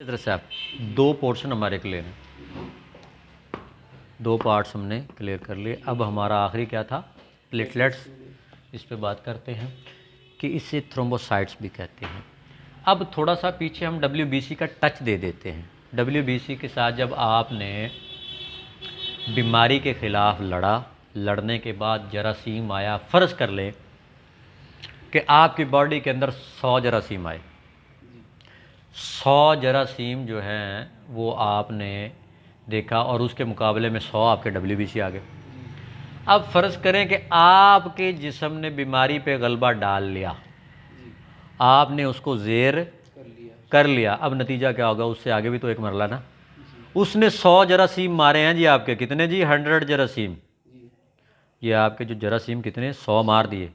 इधर से आप दो पोर्शन हमारे क्लियर हैं, दो पार्ट्स हमने क्लियर कर लिए। अब हमारा आखिरी क्या था, प्लेटलेट्स। इस पे बात करते हैं कि इसे थ्रोम्बोसाइट्स भी कहते हैं। अब थोड़ा सा पीछे हम WBC का टच दे देते हैं। WBC के साथ जब आपने बीमारी के ख़िलाफ़ लड़ने के बाद जरासीम आया, फ़र्ज़ कर लें कि आपकी बॉडी के अंदर 100 जरासीम आए, 100 जरासीम जो हैं वो आपने देखा और उसके मुकाबले में 100 आपके WBC आ गए। अब फ़र्ज़ करें कि आपके जिस्म ने बीमारी पे गलबा डाल लिया, आपने उसको ज़ेर कर लिया। अब नतीजा क्या होगा, उससे आगे भी तो एक मरला ना। उसने 100 जरासीम मारे हैं जी, आपके कितने जी, 100 जरासीम। ये आपके जो जरासीम कितने, 100 मार दिए।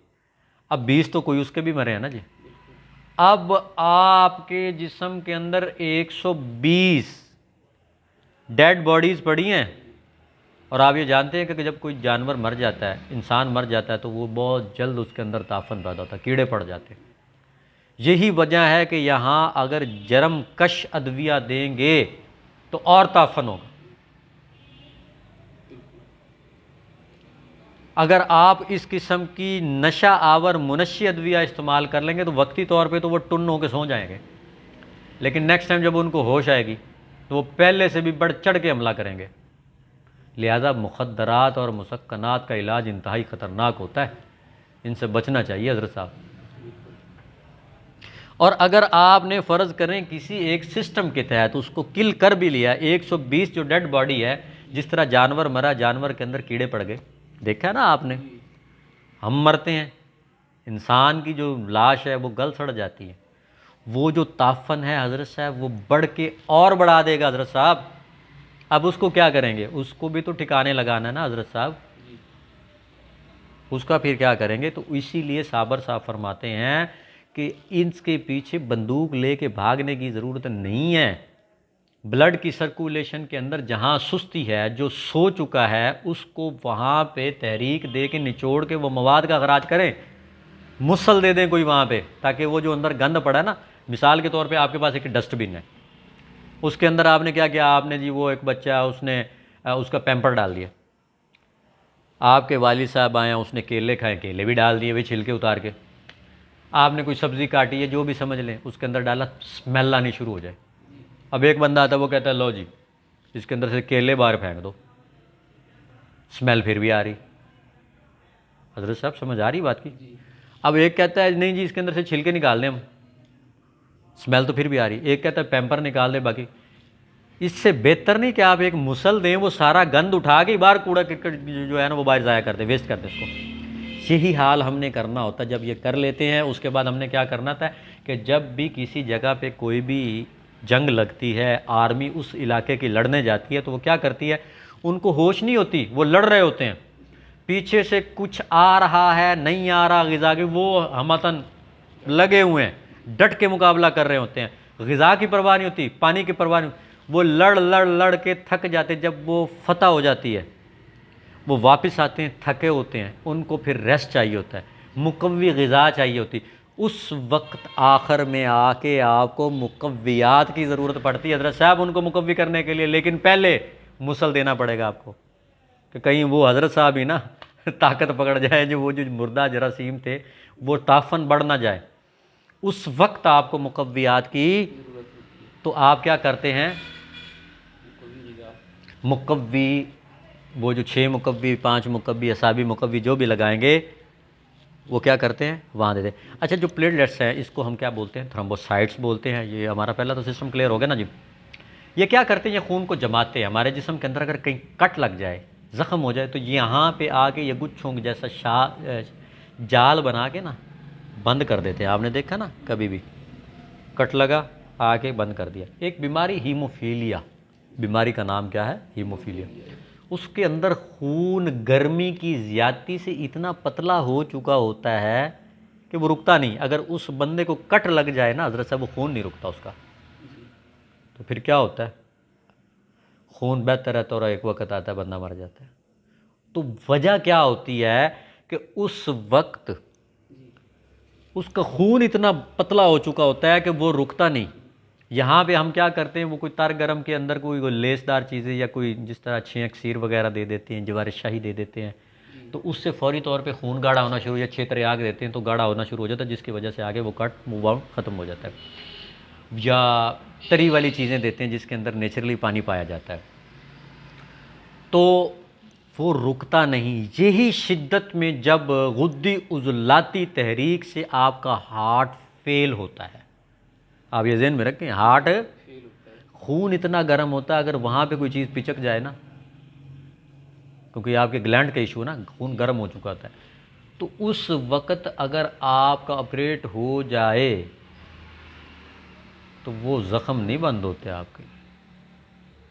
अब 20 तो कोई उसके भी मरे हैं ना जी। अब आपके जिस्म के अंदर 120 डेड बॉडीज़ पड़ी हैं। और आप ये जानते हैं कि जब कोई जानवर मर जाता है, इंसान मर जाता है, तो वो बहुत जल्द उसके अंदर ताफन पैदा होता है, कीड़े पड़ जाते हैं। यही वजह है कि यहाँ अगर जरम कश अद्विया देंगे तो और ताफन होगा। अगर आप इस किस्म की नशा आवर मुनशी अद्विया इस्तेमाल कर लेंगे तो वक्ती तौर पे तो वो टुन्न होकर सो जाएंगे, लेकिन नेक्स्ट टाइम जब उनको होश आएगी तो वो पहले से भी बढ़ चढ़ के हमला करेंगे। लिहाजा मुखद्दरात और मुसक्कनात का इलाज इंतहाई ख़तरनाक होता है, इनसे बचना चाहिए हज़रत साहब। और अगर आपने फ़र्ज़ करें किसी एक सिस्टम के तहत उसको किल कर भी लिया, 120 जो डेड बॉडी है, जिस तरह जानवर मरा, जानवर के अंदर कीड़े पड़ गए, देखा है ना आपने। हम मरते हैं, इंसान की जो लाश है वो गल सड़ जाती है, वो जो ताफन है हज़रत साहब वो बढ़ के और बढ़ा देगा हज़रत साहब। अब उसको क्या करेंगे, उसको भी तो ठिकाने लगाना है ना हज़रत साहब, उसका फिर क्या करेंगे। तो इसीलिए साबर साहब फरमाते हैं कि इसके पीछे बंदूक लेके भागने की ज़रूरत नहीं है। ब्लड की सर्कुलेशन के अंदर जहाँ सुस्ती है, जो सो चुका है, उसको वहाँ पे तहरीक दे के निचोड़ के वो मवाद का अखराज करें, मुसल दे दें कोई वहाँ पे, ताकि वो जो अंदर गंद पड़ा है ना, मिसाल के तौर पे आपके पास एक डस्टबिन है, उसके अंदर आपने क्या किया, आपने जी वो एक बच्चा है उसने उसका पैम्पर डाल दिया, आपके वालिद साहब आए, उसने केले खाए, केले भी डाल दिए वे छिलके उतार के, आपने कोई सब्ज़ी काटी है जो भी समझ लें, उसके अंदर डाला, स्मेल आनी शुरू हो जाए। अब एक बंदा आता है वो कहता है लो जी इसके अंदर से केले बाहर फेंक दो, स्मेल फिर भी आ रही। हजरत साहब समझ आ रही बात की। अब एक कहता है नहीं जी इसके अंदर से छिलके निकाल दें हम, स्मेल तो फिर भी आ रही। एक कहता है पैम्पर निकाल दे बाकी। इससे बेहतर नहीं कि आप एक मुसल दें, वो सारा गंद उठा के बाहर कूड़ा क्रिकेट जो है ना वो बाहर ज़ाया करते, वेस्ट करते इसको। यही हाल हमने करना होता। जब ये कर लेते हैं उसके बाद हमने क्या करना था कि जब भी किसी जगह पे कोई भी जंग लगती है, आर्मी उस इलाके की लड़ने जाती है, तो वो क्या करती है, उनको होश नहीं होती, वो लड़ रहे होते हैं, पीछे से कुछ आ रहा है नहीं आ रहा ग़िज़ा की, वो हमतन लगे हुए हैं, डट के मुकाबला कर रहे होते हैं, ग़िज़ा की परवाह नहीं होती, पानी की परवाह नहीं, वो लड़ लड़ लड़ के थक जाते। जब वो फतह हो जाती है वो वापस आते हैं थके होते हैं, उनको फिर रेस्ट चाहिए होता है, मुकव्वी ग़िज़ा चाहिए होती। उस वक्त आखिर में आके आपको मुकव्वियात की ज़रूरत पड़ती है हज़रत साहब उनको मुकव्वी करने के लिए, लेकिन पहले मुसल देना पड़ेगा आपको कि कहीं वो हज़रत साहब ही ना ताकत पकड़ जाए, जो वो जो मुर्दा जरासीम थे वो ताफन बढ़ ना जाए। उस वक्त आपको मुकव्वियात की, तो आप क्या करते हैं, मुकव्वी, वो जो 6 मुकव्वी 5 मुकव्वी असाबी मुकव्वी जो भी लगाएंगे वो क्या करते हैं वहाँ देते हैं। अच्छा जो प्लेटलेट्स हैं इसको हम क्या बोलते हैं, थ्रोम्बोसाइट्स बोलते हैं। ये हमारा पहला तो सिस्टम क्लियर हो गया ना जी। ये क्या करते हैं, ये खून को जमाते हैं हमारे जिस्म के अंदर। अगर कहीं कट लग जाए, ज़ख़म हो जाए, तो यहाँ पे आके ये गुच्छों जैसा जाल बना के ना बंद कर देते हैं। आपने देखा ना कभी भी कट लगा आके बंद कर दिया। एक बीमारी हीमोफीलिया, बीमारी का नाम क्या है, हीमोफीलिया। उसके अंदर खून गर्मी की ज़्यादती से इतना पतला हो चुका होता है कि वो रुकता नहीं। अगर उस बंदे को कट लग जाए ना हज़रत साहब, वो खून नहीं रुकता उसका। तो फिर क्या होता है, खून बहता रहता और एक वक्त आता है बंदा मर जाता है। तो वजह क्या होती है कि उस वक्त उसका खून इतना पतला हो चुका होता है कि वो रुकता नहीं। यहाँ पे हम क्या करते हैं, वो कोई तार गरम के अंदर कोई लेसदार चीज़ें या कोई जिस तरह अच्छी अक्सीर वगैरह दे देते हैं, जवार शाही दे देते हैं, तो उससे फौरी तौर पे खून गाढ़ा होना शुरू, या क्षेत्र आग देते हैं तो गाढ़ा होना शुरू हो जाता है, जिसकी वजह से आगे वो कट मूव आउट ख़त्म हो जाता है। या तरी वाली चीज़ें देते हैं जिसके अंदर नेचुरली पानी पाया जाता है, तो वो रुकता नहीं। यही शिद्दत में जब गुद्दी उज़लाती तहरीक से आपका हार्ट फेल होता है, आप ये ज़हन में रखें, हार्ट खून इतना गर्म होता है, अगर वहाँ पे कोई चीज़ पिचक जाए ना, क्योंकि आपके ग्लैंड का इशू ना, खून गर्म हो चुका था, तो उस वक़्त अगर आपका ऑपरेट हो जाए तो वो ज़ख़म नहीं बंद होते आपके,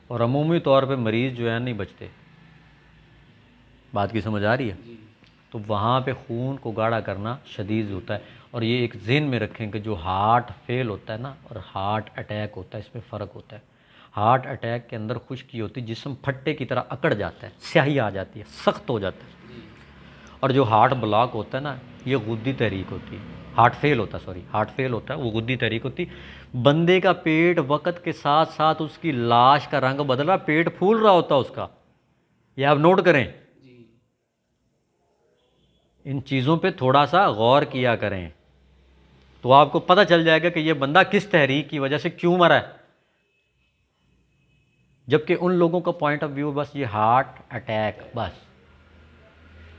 और अमूमी तौर पे मरीज़ जो है नहीं बचते। बात की समझ आ रही है? तो वहाँ पे खून को गाढ़ा करना शदीद होता है। और ये एक ज़हन में रखें कि जो हार्ट फेल होता है ना और हार्ट अटैक होता है, इसमें फ़र्क होता है। हार्ट अटैक के अंदर खुश्की होती है, जिस्म फट्टे की तरह अकड़ जाता है, स्याही आ जाती है, सख्त हो जाता है। और जो हार्ट ब्लॉक होता है ना, ये गुद्दी तहरीक होती है, हार्ट फेल होता है, सॉरी हार्ट फेल होता है, वो गुद्दी तहरीक होती। बंदे का पेट वक़्त के साथ साथ उसकी लाश का रंग बदल रहा, पेट फूल रहा होता है उसका, ये आप नोट करें। इन चीज़ों पे थोड़ा सा गौर किया करें, तो आपको पता चल जाएगा कि ये बंदा किस तहरीक की वजह से क्यों मरा है। जबकि उन लोगों का पॉइंट ऑफ व्यू बस ये हार्ट अटैक बस,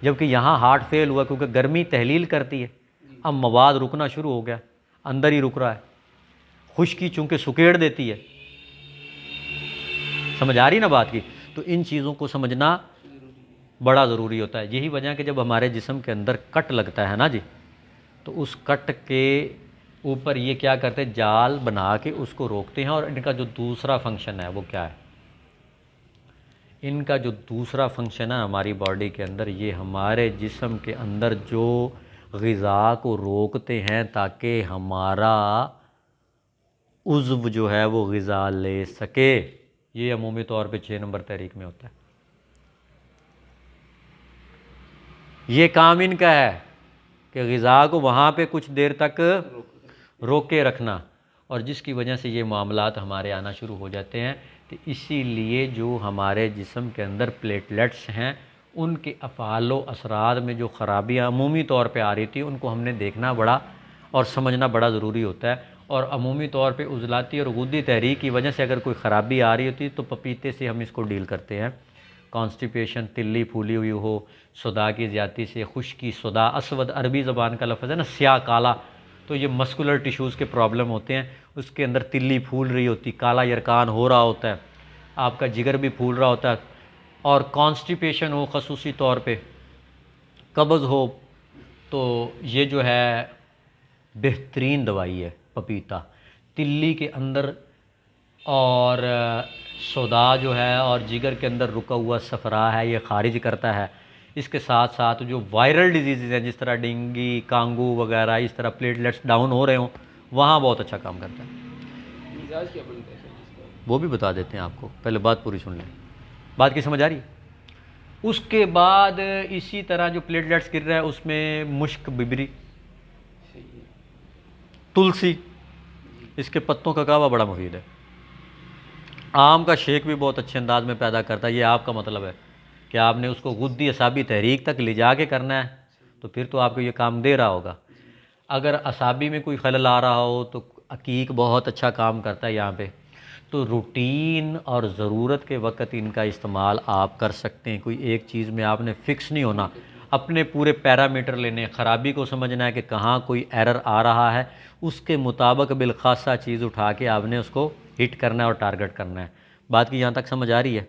जबकि यहाँ हार्ट फेल हुआ क्योंकि गर्मी तहलील करती है, अब मवाद रुकना शुरू हो गया, अंदर ही रुक रहा है, खुश्की चूँकि सुकेड़ देती है। समझ आ रही ना बात की? तो इन चीज़ों को समझना बड़ा ज़रूरी होता है। यही वजह है कि जब हमारे जिस्म के अंदर कट लगता है ना जी, तो उस कट के ऊपर ये क्या करते हैं, जाल बना के उसको रोकते हैं। और इनका जो दूसरा फंक्शन है वो क्या है, इनका जो दूसरा फंक्शन है हमारी बॉडी के अंदर, ये हमारे जिस्म के अंदर जो ग़िज़ा को रोकते हैं ताकि हमारा उज़्व जो है वो ग़िज़ा ले सके। ये अमूमी तौर पे 6 नंबर तहरीक में होता है। ये काम इनका है कि ग़िज़ा को वहाँ पे कुछ देर तक रोक के रखना, और जिसकी वजह से ये मामलात हमारे आना शुरू हो जाते हैं। तो इसीलिए जो हमारे जिस्म के अंदर प्लेटलेट्स हैं, उनके अफ़ालो असरात में जो ख़राबियाँ अमूमी तौर पे आ रही थी, उनको हमने देखना बड़ा और समझना बड़ा ज़रूरी होता है। और अमूमी तौर पे उज़लाती और गुद्दी तहरीक की वजह से अगर कोई ख़राबी आ रही होती तो पपीते से हम इसको डील करते हैं। कॉन्स्टिपेशन, तिल्ली फूली हुई हो, सदा की ज़्यादती से, खुश्की, सदा असवद अरबी ज़बान का लफ्ज़ है ना, स्याह काला, तो ये मस्कुलर टिश्यूज़ के प्रॉब्लम होते हैं। उसके अंदर तिल्ली फूल रही होती, काला यरकान हो रहा होता है, आपका जिगर भी फूल रहा होता है, और कॉन्स्टिपेशन हो, ख़ुसूसी तौर पे कब्ज़ हो, तो ये जो है बेहतरीन दवाई है पपीता। तिल्ली के अंदर और सौदा जो है और जिगर के अंदर रुका हुआ सफ़रा है, ये खारिज करता है। इसके साथ साथ जो वायरल डिजीज़ हैं जिस तरह डेंगू, कांगू वगैरह, इस तरह प्लेटलेट्स डाउन हो रहे हों, वहाँ बहुत अच्छा काम करता है। मिजाज क्या बनता है सर जिसका? वो भी बता देते हैं आपको, पहले बात पूरी सुन लें। बात की समझ आ रही है? उसके बाद इसी तरह जो प्लेटलेट्स गिर रहा है उसमें मुश्क बिबरी, सही है। तुलसी, इसके पत्तों का कहवा बड़ा मुफीद है। आम का शेक भी बहुत अच्छे अंदाज में पैदा करता है। ये आपका मतलब है कि आपने उसको गुद्दी असाबी तहरीक तक ले जा के करना है, तो फिर तो आपको ये काम दे रहा होगा। अगर असाबी में कोई खलल आ रहा हो तो अकीक बहुत अच्छा काम करता है यहाँ पे। तो रूटीन और ज़रूरत के वक्त इनका इस्तेमाल आप कर सकते हैं। कोई एक चीज़ में आपने फ़िक्स नहीं होना, अपने पूरे पैरामीटर लेने, ख़राबी को समझना है कि कहाँ कोई एरर आ रहा है, उसके मुताबिक बिलखासा चीज़ उठा के आपने उसको हिट करना है और टारगेट करना है। बात की यहाँ तक समझ आ रही है?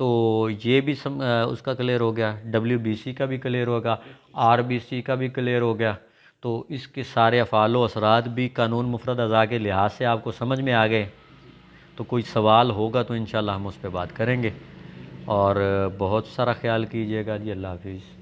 तो ये भी उसका क्लियर हो गया, WBC का भी क्लियर होगा, RBC का भी क्लियर हो गया। तो इसके सारे अफ़ालो असरात भी कानून मुफरद अज़ा के लिहाज से आपको समझ में आ गए। तो कोई सवाल होगा तो इंशाल्लाह हम उस पर बात करेंगे। और बहुत सारा ख्याल कीजिएगा जी। अल्लाह हाफिज़।